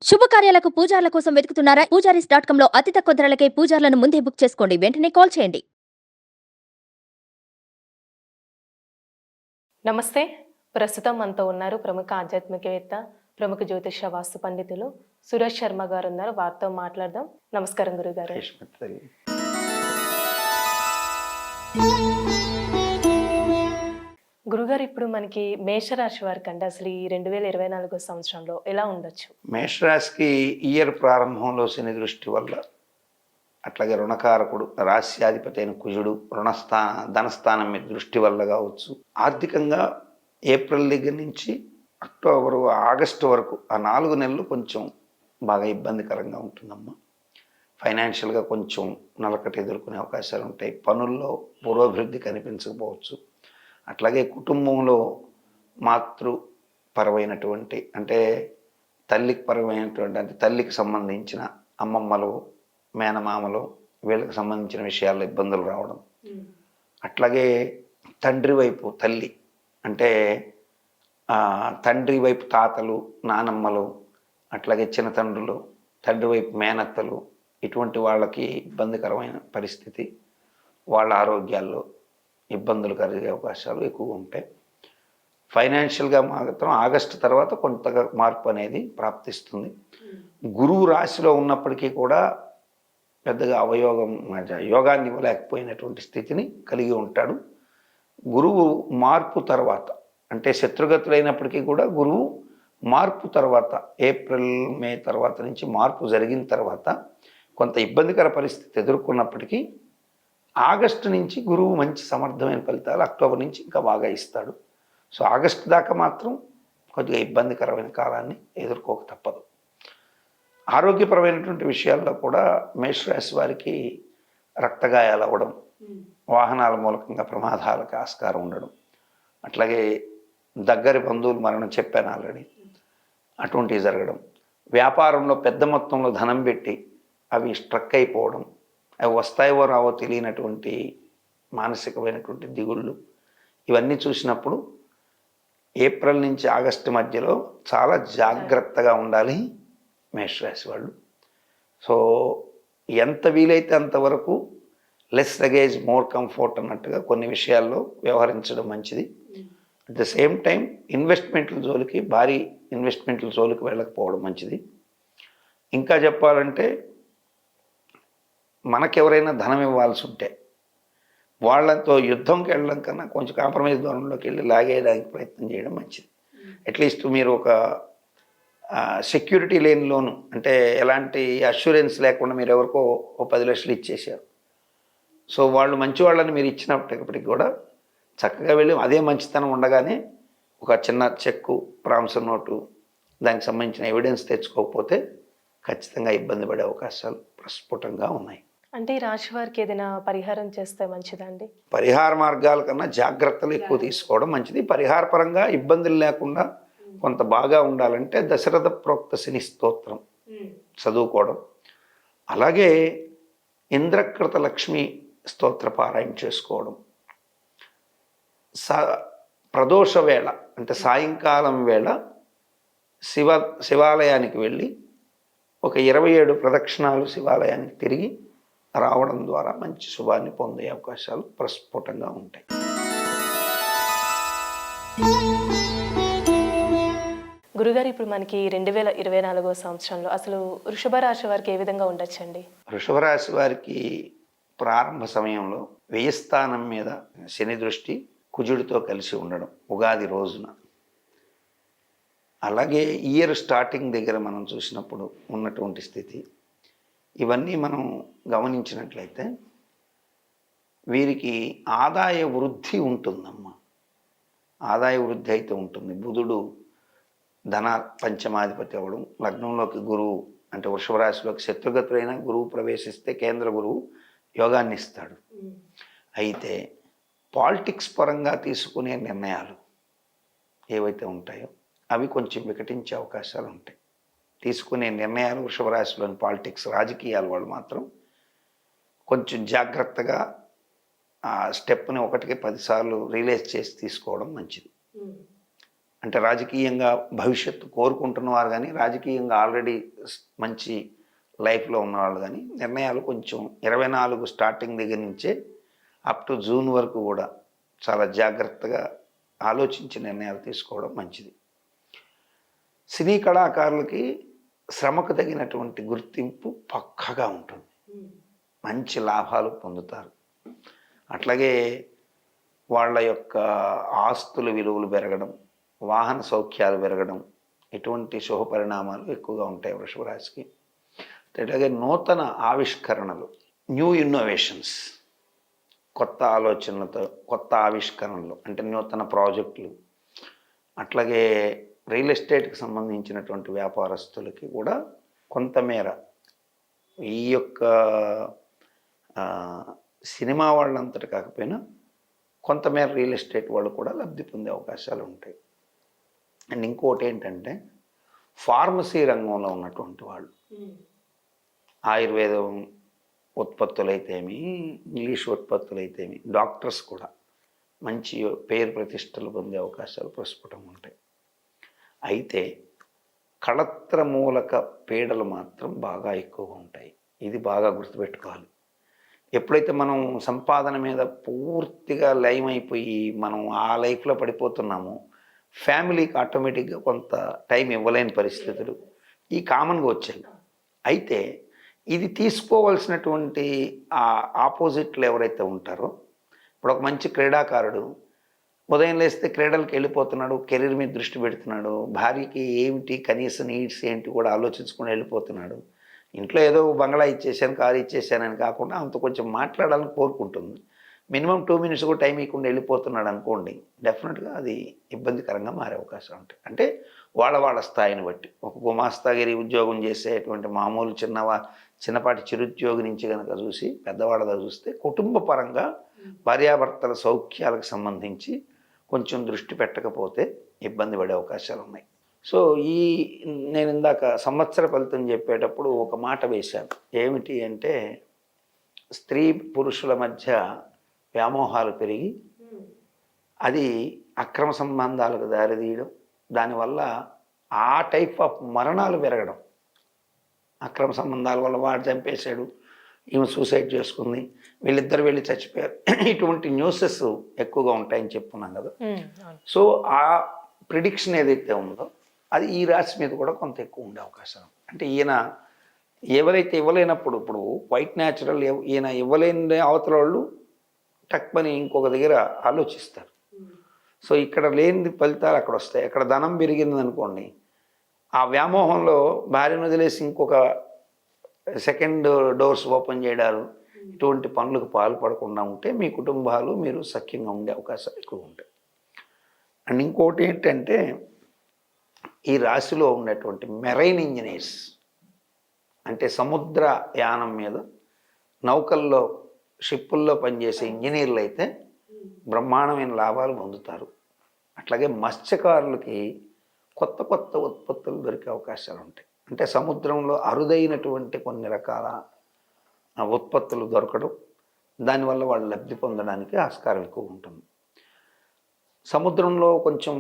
శుభకార్యాలకు పూజార్ల కోసం వెతుకుతున్నారా? పూజారీస్.com లో అతి తక్కువ ధరలకే పూజార్లను ముందే బుక్ చేసుకోండి. వెంటనే కాల్ చేయండి. నమస్తే. ప్రస్తుతం మనతో ఉన్నారు ప్రముఖ ఆధ్యాత్మికవేత్త, ప్రముఖ జ్యోతిష వాస్తు పండితులు సురేష్ శర్మ గారు ఉన్నారు. వారితో మాట్లాడదాం. నమస్కారం గురుగారు. గురుగారు, ఇప్పుడు మనకి మేషరాశి వారికి అంటే అసలు ఈ 2024 సంవత్సరంలో ఎలా ఉండొచ్చు? మేషరాశికి ఇయర్ ప్రారంభంలో శని దృష్టి వల్ల, అట్లాగే రుణకారకుడు రాశ్యాధిపతి అయిన కుజుడు ధనస్థానం మీద దృష్టి వల్ల కావచ్చు, ఆర్థికంగా ఏప్రిల్ దగ్గర నుంచి అక్టోబరు ఆగస్టు వరకు ఆ 4 నెలలు కొంచెం బాగా ఇబ్బందికరంగా ఉంటుందమ్మా. ఫైనాన్షియల్గా కొంచెం నలకట ఎదుర్కొనే అవకాశాలు ఉంటాయి. పనుల్లో పురోభివృద్ధి కనిపించకపోవచ్చు. అట్లాగే కుటుంబంలో మాతృపరమైనటువంటి అంటే తల్లికి పరమైనటువంటి అంటే తల్లికి సంబంధించిన అమ్మమ్మలు, మేనమామలు, వీళ్ళకి సంబంధించిన విషయాల్లో ఇబ్బందులు రావడం. అట్లాగే తండ్రి వైపు తల్లి అంటే తండ్రి వైపు తాతలు, నానమ్మలు, అట్లాగే చిన్న తండ్రులు, తండ్రి వైపు మేనత్తలు, ఇటువంటి వాళ్ళకి ఇబ్బందికరమైన పరిస్థితి. వాళ్ళ ఆరోగ్యాల్లో ఇబ్బందులు కలిగే అవకాశాలు ఎక్కువగా ఉంటాయి. ఫైనాన్షియల్గా మాత్రం ఆగస్టు తర్వాత కొంతగా మార్పు అనేది ప్రాప్తిస్తుంది. గురువు రాశిలో ఉన్నప్పటికీ కూడా పెద్దగా యోగాన్ని ఇవ్వలేకపోయినటువంటి స్థితిని కలిగి ఉంటాడు. గురువు మార్పు తర్వాత అంటే శత్రుగతులైనప్పటికీ కూడా గురువు మార్పు తర్వాత ఏప్రిల్ మే తర్వాత నుంచి మార్పు జరిగిన తర్వాత కొంత ఇబ్బందికర పరిస్థితి ఎదుర్కొన్నప్పటికీ ఆగస్టు నుంచి గురువు మంచి సమర్థమైన ఫలితాలు అక్టోబర్ నుంచి ఇంకా బాగా ఇస్తాడు. సో ఆగస్టు దాకా మాత్రం కొద్దిగా ఇబ్బందికరమైన కాలాన్ని ఎదుర్కోక తప్పదు. ఆరోగ్యపరమైనటువంటి విషయాల్లో కూడా మేషరాశి వారికి రక్తగాయాలు అవ్వడం, వాహనాల మూలకంగా ప్రమాదాలకు ఆస్కారం ఉండడం, అట్లాగే దగ్గరి బంధువులు మరణం చెప్పాను ఆల్రెడీ, అటువంటివి జరగడం, వ్యాపారంలో పెద్ద మొత్తంలో ధనం పెట్టి అవి స్ట్రక్ అయిపోవడం, అవి వస్తాయో రావో తెలియనటువంటి మానసికమైనటువంటి దిగుళ్ళు, ఇవన్నీ చూసినప్పుడు ఏప్రిల్ నుంచి ఆగస్టు మధ్యలో చాలా జాగ్రత్తగా ఉండాలి మేషరాశి వాళ్ళు. సో ఎంత వీలైతే అంతవరకు లెస్ లగేజ్ మోర్ కంఫర్ట్ అన్నట్టుగా కొన్ని విషయాల్లో వ్యవహరించడం మంచిది. అట్ ద సేమ్ టైం ఇన్వెస్ట్మెంట్ల జోలికి, భారీ ఇన్వెస్ట్మెంట్ల జోలికి వెళ్ళకపోవడం మంచిది. ఇంకా చెప్పాలంటే మనకెవరైనా ధనం ఇవ్వాల్సి ఉంటే వాళ్ళతో యుద్ధంకి వెళ్ళడం కన్నా కొంచెం కాంప్రమైజ్ ధోరణిలోకి వెళ్ళి లాగేయడానికి ప్రయత్నం చేయడం మంచిది. అట్లీస్ట్ మీరు ఒక సెక్యూరిటీ లేని లోను అంటే ఎలాంటి అష్యూరెన్స్ లేకుండా మీరు ఎవరికో 10 లక్షలు ఇచ్చేసారు. సో వాళ్ళు మంచి వాళ్ళని మీరు ఇచ్చినప్పటికీ కూడా చక్కగా వెళ్ళి అదే మంచితనం ఉండగానే ఒక చిన్న చెక్కు, ప్రామిసర్ నోటు, దానికి సంబంధించిన ఎవిడెన్స్ తెచ్చుకోకపోతే ఖచ్చితంగా ఇబ్బంది పడే అవకాశాలు ప్రస్ఫుటంగా ఉన్నాయి. అంటే ఈ రాశి వారికి ఏదైనా పరిహారం చేస్తే మంచిదండి? పరిహార మార్గాల కన్నా జాగ్రత్తలు ఎక్కువ తీసుకోవడం మంచిది. పరిహార పరంగా ఇబ్బందులు లేకుండా కొంత బాగా ఉండాలంటే దశరథ ప్రోక్త శని స్తోత్రం చదువుకోవడం, అలాగే ఇంద్రకృత లక్ష్మి స్తోత్ర పారాయణ చేసుకోవడం, ప్రదోష వేళ అంటే సాయంకాలం వేళ శివాలయానికి వెళ్ళి ఒక 27 ప్రదక్షిణాలు శివాలయానికి తిరిగి రావడం ద్వారా మంచి శుభాన్ని పొందే అవకాశాలు ప్రస్ఫుటంగా ఉంటాయి. గురుగారు, ఇప్పుడు మనకి 2024 సంవత్సరంలో అసలు వృషభ రాశి వారికి ఏ విధంగా ఉండొచ్చండి? వృషభ రాశి వారికి ప్రారంభ సమయంలో వ్యయ స్థానం మీద శని దృష్టి కుజుడితో కలిసి ఉండడం ఉగాది రోజున, అలాగే ఇయర్ స్టార్టింగ్ దగ్గర మనం చూసినప్పుడు ఉన్నటువంటి స్థితి, ఇవన్నీ మనం గమనించినట్లయితే వీరికి ఆదాయ వృద్ధి ఉంటుందమ్మా. ఆదాయ వృద్ధి అయితే ఉంటుంది. బుధుడు ధన పంచమాధిపతి అవ్వడం, లగ్నంలోకి గురువు అంటే వృషభ రాశిలోకి శత్రుగతులైన గురువు ప్రవేశిస్తే కేంద్ర గురువు యోగాన్ని ఇస్తాడు. అయితే పాలిటిక్స్ పరంగా తీసుకునే నిర్ణయాలు ఏవైతే ఉంటాయో అవి కొంచెం వికటించే అవకాశాలు ఉంటాయి. తీసుకునే నిర్ణయాలు వృషభ రాశిలోని పాలిటిక్స్, రాజకీయాల వాళ్ళు మాత్రం కొంచెం జాగ్రత్తగా ఆ స్టెప్ని 1కి 10 సార్లు రియలైజ్ చేసి తీసుకోవడం మంచిది. అంటే రాజకీయంగా భవిష్యత్తు కోరుకుంటున్నవారు కానీ, రాజకీయంగా ఆల్రెడీ మంచి లైఫ్లో ఉన్నవాళ్ళు కానీ నిర్ణయాలు కొంచెం 24 స్టార్టింగ్ దగ్గర నుంచే అప్ టు జూన్ వరకు కూడా చాలా జాగ్రత్తగా ఆలోచించి నిర్ణయాలు తీసుకోవడం మంచిది. సినీ కళాకారులకి శ్రమకు తగినటువంటి గుర్తింపు పక్కగా ఉంటుంది, మంచి లాభాలు పొందుతారు. అట్లాగే వాళ్ళ యొక్క ఆస్తుల విలువలు పెరగడం, వాహన సౌఖ్యాలు పెరగడం, ఇటువంటి శుభ పరిణామాలు ఎక్కువగా ఉంటాయి వృషభ రాశికి. అట్లాగే నూతన ఆవిష్కరణలు, న్యూ ఇన్నోవేషన్స్, కొత్త ఆలోచనలతో కొత్త ఆవిష్కరణలు అంటే నూతన ప్రాజెక్టులు, అట్లాగే రియల్ ఎస్టేట్కి సంబంధించినటువంటి వ్యాపారస్తులకి కూడా కొంతమేర ఈ యొక్క సినిమా వాళ్ళంతటి కాకపోయినా కొంతమేర రియల్ ఎస్టేట్ వాళ్ళు కూడా లబ్ధి పొందే అవకాశాలు ఉంటాయి. అండ్ ఇంకోటి ఏంటంటే ఫార్మసీ రంగంలో ఉన్నటువంటి వాళ్ళు, ఆయుర్వేదం ఉత్పత్తులైతేమి, ఇంగ్లీష్ ఉత్పత్తులైతేమి, డాక్టర్స్ కూడా మంచి పేరు ప్రతిష్టలు పొందే అవకాశాలు ప్రస్ఫుటంగా ఉంటాయి. అయితే కళత్ర మూలక పీడలు మాత్రం బాగా ఎక్కువగా ఉంటాయి. ఇది బాగా గుర్తుపెట్టుకోవాలి. ఎప్పుడైతే మనం సంపాదన మీద పూర్తిగా లైమ్ అయిపోయి మనం ఆ లైఫ్లో పడిపోతున్నామో ఫ్యామిలీకి ఆటోమేటిక్గా కొంత టైం ఇవ్వలేని పరిస్థితులు ఈ కామన్గా వచ్చాయి. అయితే ఇది తీసుకోవాల్సినటువంటి ఆ ఆపోజిట్లు ఎవరైతే ఉంటారో, ఇప్పుడు ఒక మంచి క్రీడాకారుడు ఉదయం లేస్తే క్రీడలకు వెళ్ళిపోతున్నాడు, కెరీర్ మీద దృష్టి పెడుతున్నాడు, భార్యకి ఏమిటి కనీస నీడ్స్ ఏంటి కూడా ఆలోచించుకొని వెళ్ళిపోతున్నాడు. ఇంట్లో ఏదో బంగ్లా ఇచ్చేసాను, కారు ఇచ్చేసానని కాకుండా అంత కొంచెం మాట్లాడాలని కోరుకుంటుంది. మినిమం 2 minutes కూడా టైం ఇవ్వకుండా వెళ్ళిపోతున్నాడు అనుకోండి, డెఫినెట్గా అది ఇబ్బందికరంగా మారే అవకాశం ఉంటాయి. అంటే వాళ్ళ స్థాయిని బట్టి ఒక గుమాస్తాగిరి ఉద్యోగం చేసేటువంటి మామూలు చిన్నపాటి చిరుద్యోగి నుంచి కనుక చూసి పెద్దవాళ్ళగా చూస్తే కుటుంబ పరంగా భార్యాభర్తల సౌఖ్యాలకు సంబంధించి కొంచెం దృష్టి పెట్టకపోతే ఇబ్బంది పడే అవకాశాలు ఉన్నాయి. సో నేను ఇందాక సంవత్సర ఫలితం చెప్పేటప్పుడు ఒక మాట వేశాను. ఏమిటి అంటే స్త్రీ పురుషుల మధ్య వ్యామోహాలు పెరిగి అది అక్రమ సంబంధాలకు దారితీయడం, దానివల్ల ఆ టైప్ ఆఫ్ మరణాలు పెరగడం. అక్రమ సంబంధాల వల్ల వాడు చంపేశాడు, ఈమె సూసైడ్ చేసుకుంది, వీళ్ళిద్దరు వెళ్ళి చచ్చిపోయారు, ఇటువంటి న్యూసెస్ ఎక్కువగా ఉంటాయని చెప్పుకున్నాం కదా. సో ఆ ప్రిడిక్షన్ ఏదైతే ఉందో అది ఈ రాశి మీద కూడా కొంత ఎక్కువ ఉండే అవకాశం. అంటే ఈయన ఎవరైతే ఇవ్వలేనప్పుడు, ఇప్పుడు వైట్ న్యాచురల్ ఈయన ఇవ్వలేని అవతల వాళ్ళు టక్మని ఇంకొక దగ్గర ఆలోచిస్తారు. సో ఇక్కడ లేని ఫలితాలు అక్కడ వస్తాయి. అక్కడ ధనం పెరిగింది అనుకోండి, ఆ వ్యామోహంలో భార్యను వదిలేసి ఇంకొక సెకండ్ డోర్స్ ఓపెన్ చేయడాలు, ఇటువంటి పనులకు పాల్పడకుండా ఉంటే మీ కుటుంబాలు మీరు సఖ్యంగా ఉండే అవకాశాలు ఎక్కువ ఉంటాయి. అండ్ ఇంకోటి ఏంటంటే ఈ రాశిలో ఉన్నటువంటి మెరైన్ ఇంజనీర్స్, అంటే సముద్ర యానం మీద నౌకల్లో షిప్పుల్లో పనిచేసే ఇంజనీర్లు అయితే బ్రహ్మాండమైన లాభాలు పొందుతారు. అట్లాగే మత్స్యకారులకి కొత్త కొత్త ఉత్పత్తులు దొరికే అవకాశాలు ఉంటాయి. అంటే సముద్రంలో అరుదైనటువంటి కొన్ని రకాల ఉత్పత్తులు దొరకడం, దానివల్ల వాళ్ళు లబ్ధి పొందడానికి ఆస్కారం ఎక్కువ ఉంటుంది. సముద్రంలో కొంచెం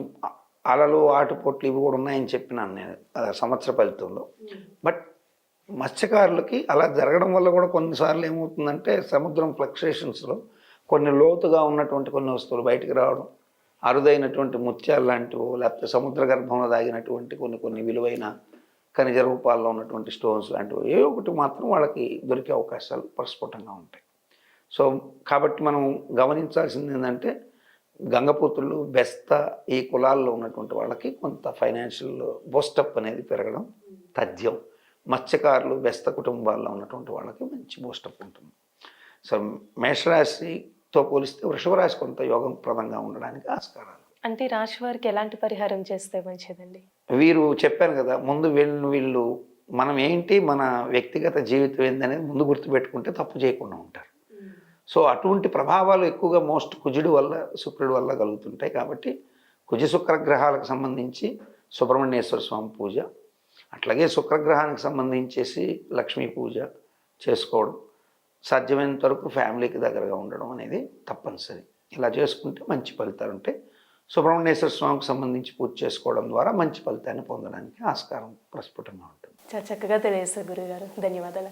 అలలు ఆటుపోట్లు ఇవి కూడా ఉన్నాయని చెప్పినాను నేను సంవత్సర ఫలితంలో. బట్ మత్స్యకారులకి అలా జరగడం వల్ల కూడా కొన్నిసార్లు ఏమవుతుందంటే సముద్రం ఫ్లక్చుయేషన్స్లో కొన్ని లోతుగా ఉన్నటువంటి కొన్ని వస్తువులు బయటికి రావడం, అరుదైనటువంటి ముత్యాలు లాంటివి, లేకపోతే సముద్ర గర్భంలో దాగినటువంటి కొన్ని విలువైన ఖనిజ రూపాల్లో ఉన్నటువంటి స్టోన్స్ లాంటివి ఏ ఒకటి మాత్రం వాళ్ళకి దొరికే అవకాశాలు ప్రస్ఫుటంగా ఉంటాయి. సో కాబట్టి మనం గమనించాల్సింది ఏంటంటే గంగపుత్రులు, బెస్త ఈ కులాల్లో ఉన్నటువంటి వాళ్ళకి కొంత ఫైనాన్షియల్ బూస్టప్ అనేది పెరగడం తథ్యం. మత్స్యకారులు, బెస్త కుటుంబాల్లో ఉన్నటువంటి వాళ్ళకి మంచి బూస్టప్ ఉంటుంది. సో మేషరాశితో పోలిస్తే వృషభ రాశి కొంత యోగప్రదంగా ఉండడానికి ఆస్కారాలు. అంటే రాశి వారికి ఎలాంటి పరిహారం చేస్తే మంచిదండి? వీరు చెప్పాను కదా, ముందు వీళ్ళు మనం ఏంటి, మన వ్యక్తిగత జీవితం ఏందనేది ముందు గుర్తుపెట్టుకుంటే తప్పు చేయకుండా ఉంటారు. సో అటువంటి ప్రభావాలు ఎక్కువగా కుజుడు వల్ల, శుక్రుడి వల్ల కలుగుతుంటాయి. కాబట్టి కుజ శుక్రగ్రహాలకు సంబంధించి సుబ్రహ్మణ్యేశ్వర స్వామి పూజ, అట్లాగే శుక్రగ్రహానికి సంబంధించేసి లక్ష్మీ పూజ చేసుకోవడం, సాధ్యమైనంత వరకు ఫ్యామిలీకి దగ్గరగా ఉండడం అనేది తప్పనిసరి. ఇలా చేసుకుంటే మంచి ఫలితాలు ఉంటాయి. సుబ్రహ్మణ్యేశ్వర స్వామికి సంబంధించి పూజ చేసుకోవడం ద్వారా మంచి ఫలితాన్ని పొందడానికి ఆస్కారం ప్రస్ఫుటంగా ఉంటుంది. చాలా చక్కగా తెలియజేస్తారు గురుగారు. ధన్యవాదాలు.